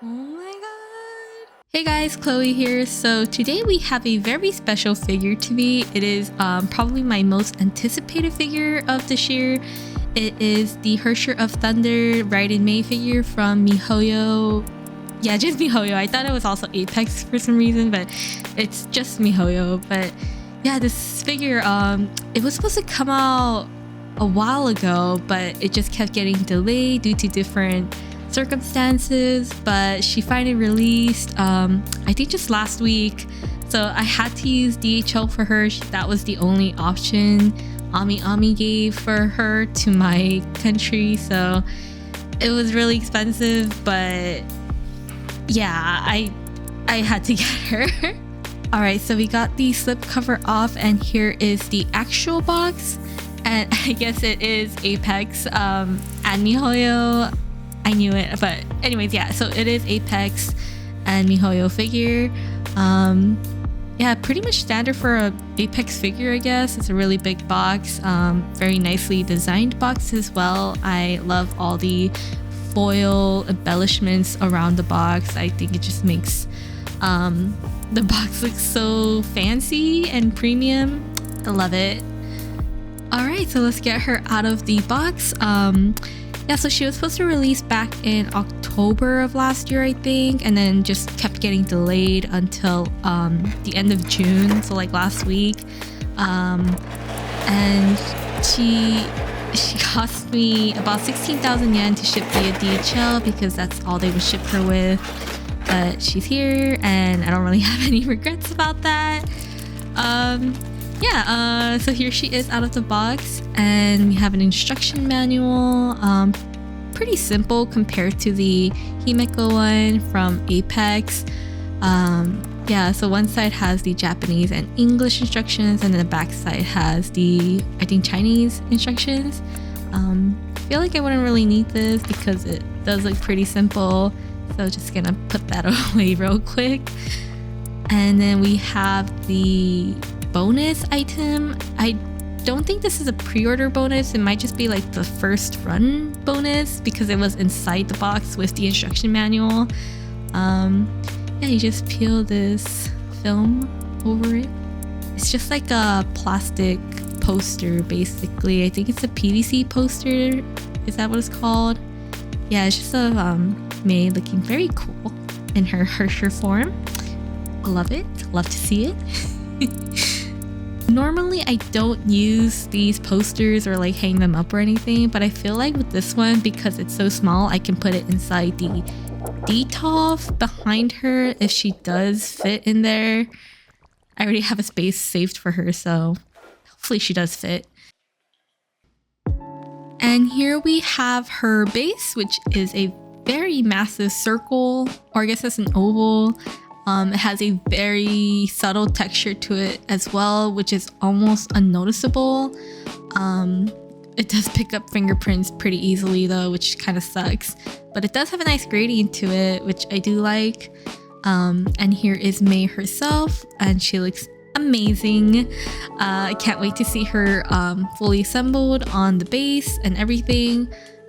Oh my god. Hey guys, Chloe here. So today we have a very special figure to me. It is probably my most anticipated figure of this year. It is the Herrscher of Thunder Raiden May figure from miHoYo. Yeah, just miHoYo. I thought it was also Apex for some reason, but it's just miHoYo. But yeah, this figure, it was supposed to come out a while ago, but it just kept getting delayed due to different circumstances. But she finally released, I think just last week. So I had to use DHL for her. That was the only option Ami gave for her to my country. So it was really expensive, but yeah, I had to get her. Alright, so we got the slipcover off, and here is the actual box. And I guess it is Apex and miHoYo. I knew it, but anyways, yeah, so it is Apex and miHoYo figure. Yeah, pretty much standard for a Apex figure, I guess. It's a really big box, very nicely designed box as well. I love all the foil embellishments around the box. I think it just makes the box look so fancy and premium. I love it. Alright, so let's get her out of the box. Yeah, so she was supposed to release back in October of last year, I think, and then just kept getting delayed until the end of June, so like last week. And she cost me about 16,000 yen to ship via DHL because that's all they would ship her with. But she's here, and I don't really have any regrets about that. Yeah, so here she is out of the box, and we have an instruction manual. Pretty simple compared to the Himeko one from Apex. Yeah, so one side has the Japanese and English instructions, and then the back side has the, I think, Chinese instructions. I feel like I wouldn't really need this because it does look pretty simple, so just gonna put that away real quick. And then we have the bonus item. I don't think this is a pre-order bonus. It might just be like the first run bonus because it was inside the box with the instruction manual. Yeah, you just peel this film over it. It's just like a plastic poster, basically. I think it's a PVC poster. Is that what it's called? Yeah, it's just a May looking very cool in her Herrscher form. Love it. Love to see it. Normally I don't use these posters or like hang them up or anything, but I feel like with this one, because it's so small, I can put it inside the detolf behind her if she does fit in there. I already have a space saved for her, so hopefully she does fit. And here we have her base, which is a very massive circle, or I guess that's an oval. It has a very subtle texture to it as well, which is almost unnoticeable. It does pick up fingerprints pretty easily though, which kind of sucks. But it does have a nice gradient to it, which I do like. And here is May herself, and she looks amazing. I can't wait to see her fully assembled on the base and everything.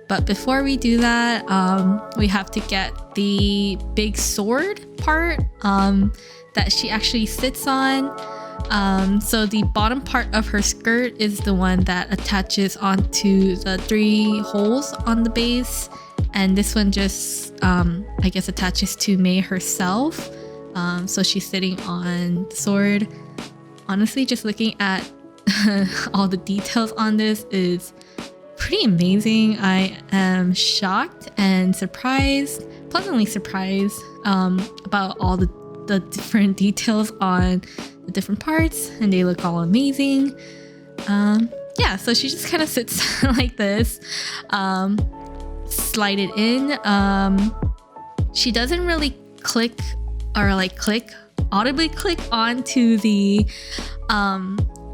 But before we do that, we have to get the big sword part that she actually sits on. So the bottom part of her skirt is the one that attaches onto the 3 holes on the base. And this one just, I guess, attaches to May herself. So she's sitting on the sword. Honestly, just looking at all the details on this is pretty amazing. I am shocked and surprised, pleasantly surprised about all the different details on the different parts, and they look all amazing. Yeah, so she just kind of sits like this, slide it in. She doesn't really click or like audibly click onto the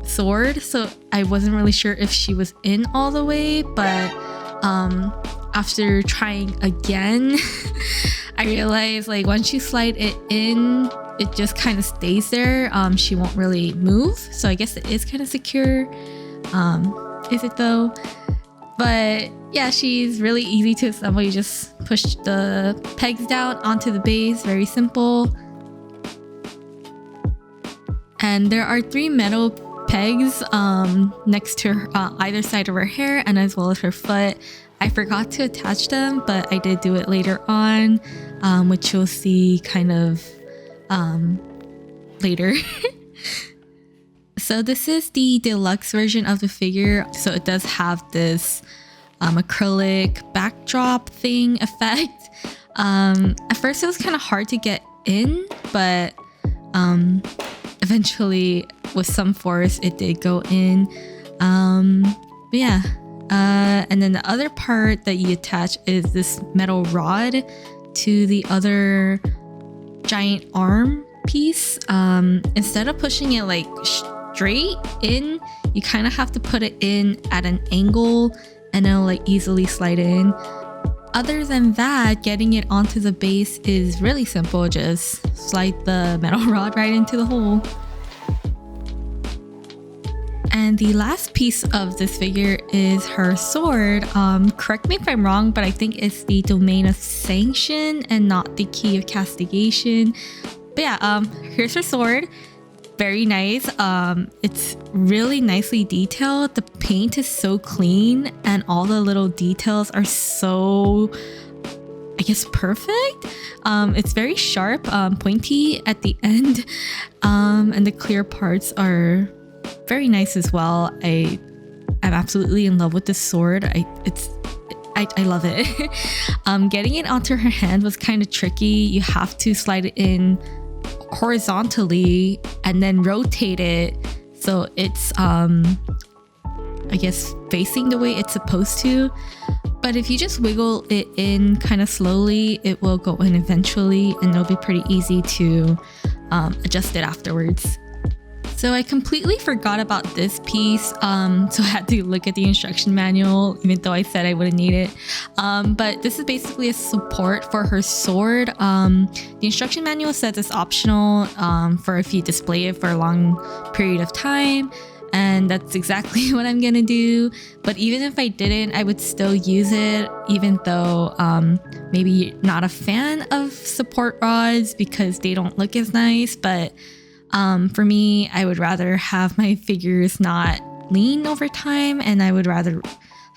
sword, so I wasn't really sure if she was in all the way, but after trying again I realized like once you slide it in, it just kind of stays there. She won't really move, so I guess it is kind of secure. Is it though? But yeah, she's really easy to assemble. You just push the pegs down onto the base, very simple. And there are 3 metal pegs next to her, either side of her hair and as well as her foot. I forgot to attach them, but I did do it later on, which you'll see kind of later. So this is the deluxe version of the figure. So it does have this acrylic backdrop thing effect. At first it was kind of hard to get in, but eventually with some force it did go in. But yeah, and then the other part that you attach is this metal rod to the other giant arm piece. Instead of pushing it like straight in, you kind of have to put it in at an angle and it'll like easily slide in. Other than that, getting it onto the base is really simple. Just slide the metal rod right into the hole. And the last piece of this figure is her sword. Correct me if I'm wrong, but I think it's the domain of sanction and not the key of castigation. But yeah, here's her sword. Very nice. It's really nicely detailed. The paint is so clean and all the little details are so, I guess, perfect. It's very sharp, pointy at the end, and the clear parts are very nice as well. I'm absolutely in love with this sword. I love it. Getting it onto her hand was kind of tricky. You have to slide it in horizontally and then rotate it so it's I guess facing the way it's supposed to. But if you just wiggle it in kind of slowly, it will go in eventually and it'll be pretty easy to adjust it afterwards. So I completely forgot about this piece, so I had to look at the instruction manual, even though I said I wouldn't need it. But this is basically a support for her sword. The instruction manual says it's optional for if you display it for a long period of time, and that's exactly what I'm gonna do. But even if I didn't, I would still use it, even though maybe you're not a fan of support rods because they don't look as nice. But for me, I would rather have my figures not lean over time, and I would rather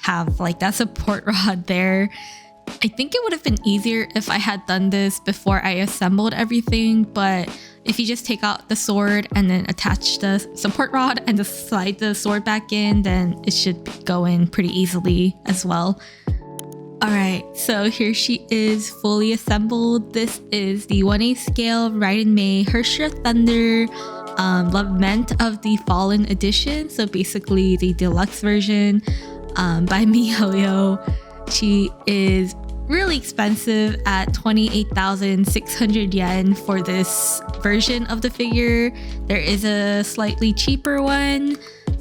have like that support rod there. I think it would have been easier if I had done this before I assembled everything, but if you just take out the sword and then attach the support rod and just slide the sword back in, then it should go in pretty easily as well. Alright, so here she is fully assembled. This is the 1/8 scale Raiden Herrscher Thunder Lament of the Fallen edition. So basically the deluxe version by miHoYo. She is really expensive at 28,600 yen for this version of the figure. There is a slightly cheaper one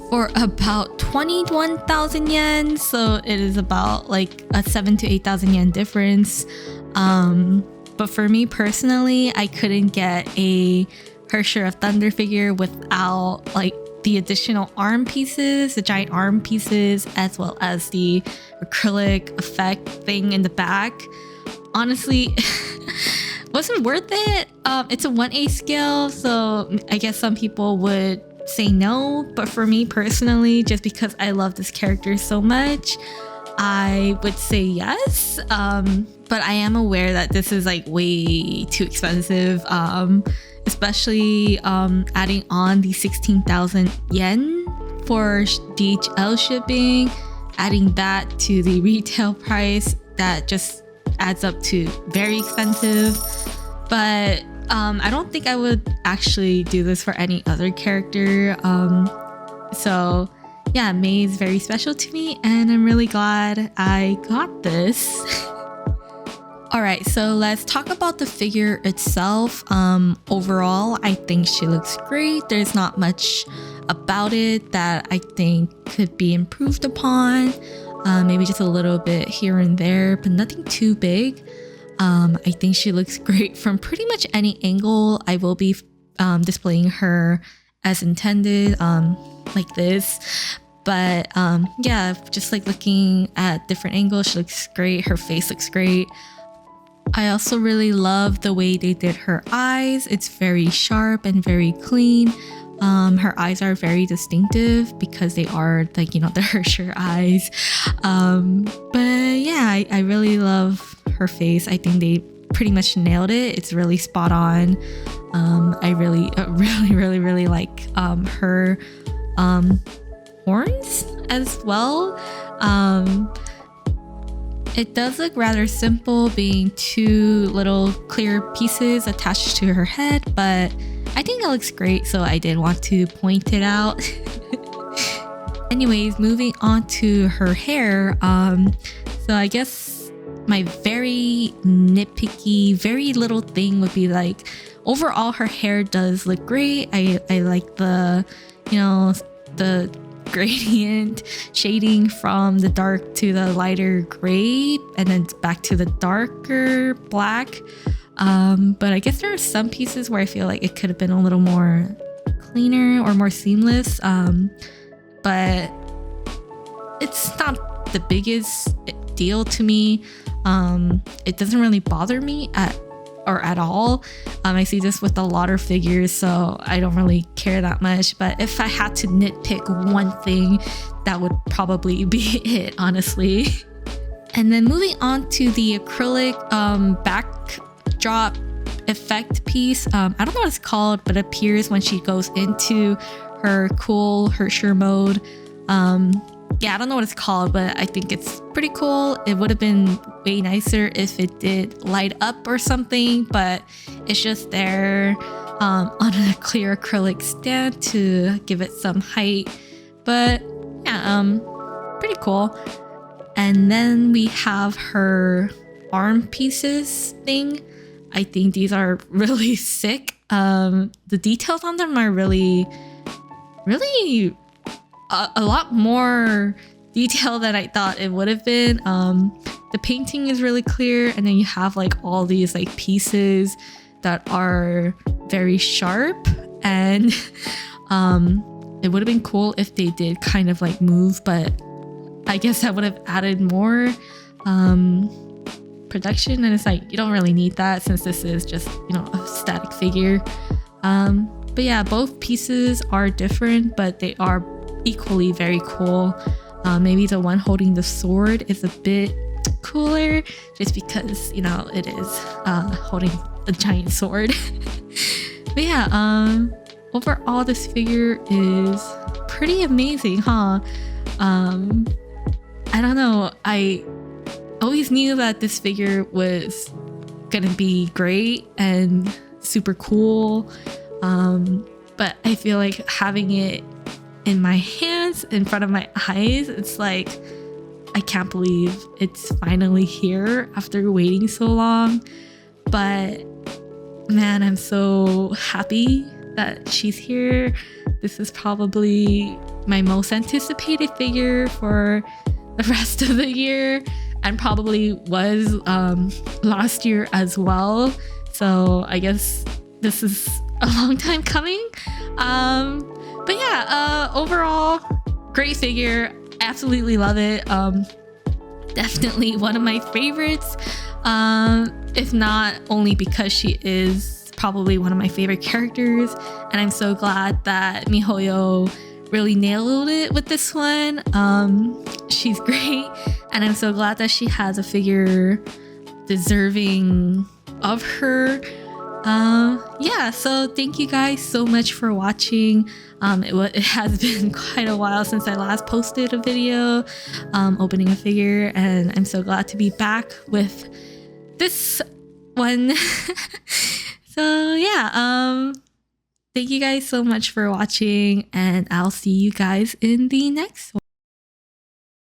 for about 21,000 yen, so it is about like a 7,000 to 8,000 yen difference. But for me personally, I couldn't get a Herrscher of Thunder figure without like the additional arm pieces, the giant arm pieces, as well as the acrylic effect thing in the back. Honestly, wasn't worth it. It's a 1/8 scale, so I guess some people would say no, but for me personally, just because I love this character so much, I would say yes. But I am aware that this is like way too expensive, especially adding on the 16,000 yen for DHL shipping. Adding that to the retail price, that just adds up to very expensive. But I don't think I would actually do this for any other character. So yeah, Mei is very special to me and I'm really glad I got this. Alright, so let's talk about the figure itself. Overall, I think she looks great. There's not much about it that I think could be improved upon. Maybe just a little bit here and there, but nothing too big. I think she looks great from pretty much any angle. I will be displaying her as intended, like this. But yeah, just like looking at different angles, she looks great. Her face looks great. I also really love the way they did her eyes. It's very sharp and very clean. Her eyes are very distinctive because they are like, you know, the Herrscher eyes. But yeah, I really love her face. I think they pretty much nailed it. It's really spot on. I really like her horns as well. It does look rather simple, being two little clear pieces attached to her head, but I think it looks great, so I did want to point it out. Anyways, moving on to her hair. So I guess my very nitpicky, very little thing would be like, overall her hair does look great. I like the, you know, the gradient shading from the dark to the lighter gray and then back to the darker black. But I guess there are some pieces where I feel like it could have been a little more cleaner or more seamless. But it's not the biggest deal to me. It doesn't really bother me at all. I see this with a lot of figures, so I don't really care that much. But if I had to nitpick one thing, that would probably be it, honestly. And then moving on to the acrylic backdrop effect piece. I don't know what it's called, but it appears when she goes into her cool Herrscher mode. Yeah, I don't know what it's called, but I think it's pretty cool. It would have been way nicer if it did light up or something, but it's just there on a clear acrylic stand to give it some height. But yeah, pretty cool. And then we have her arm pieces thing. I think these are really sick. The details on them are really a lot more detail than I thought it would have been. The painting is really clear, and then you have like all these like pieces that are very sharp, and it would have been cool if they did kind of like move, but I guess that would have added more production, and it's like you don't really need that since this is just, you know, a static figure. But yeah, both pieces are different, but they are equally very cool. Maybe the one holding the sword is a bit cooler just because, you know, it is holding a giant sword. But yeah, overall this figure is pretty amazing, huh? I don't know, I always knew that this figure was gonna be great and super cool, but I feel like having it in my hands, in front of my eyes, it's like I can't believe it's finally here after waiting so long. But man, I'm so happy that she's here. This is probably my most anticipated figure for the rest of the year, and probably was last year as well. So I guess this is a long time coming. But yeah, overall, great figure. Absolutely love it. Definitely one of my favorites. If not only because she is probably one of my favorite characters, and I'm so glad that miHoYo really nailed it with this one. She's great, and I'm so glad that she has a figure deserving of her. Yeah, so thank you guys so much for watching. It has been quite a while since I last posted a video opening a figure, and I'm so glad to be back with this one. So yeah, thank you guys so much for watching, and I'll see you guys in the next one.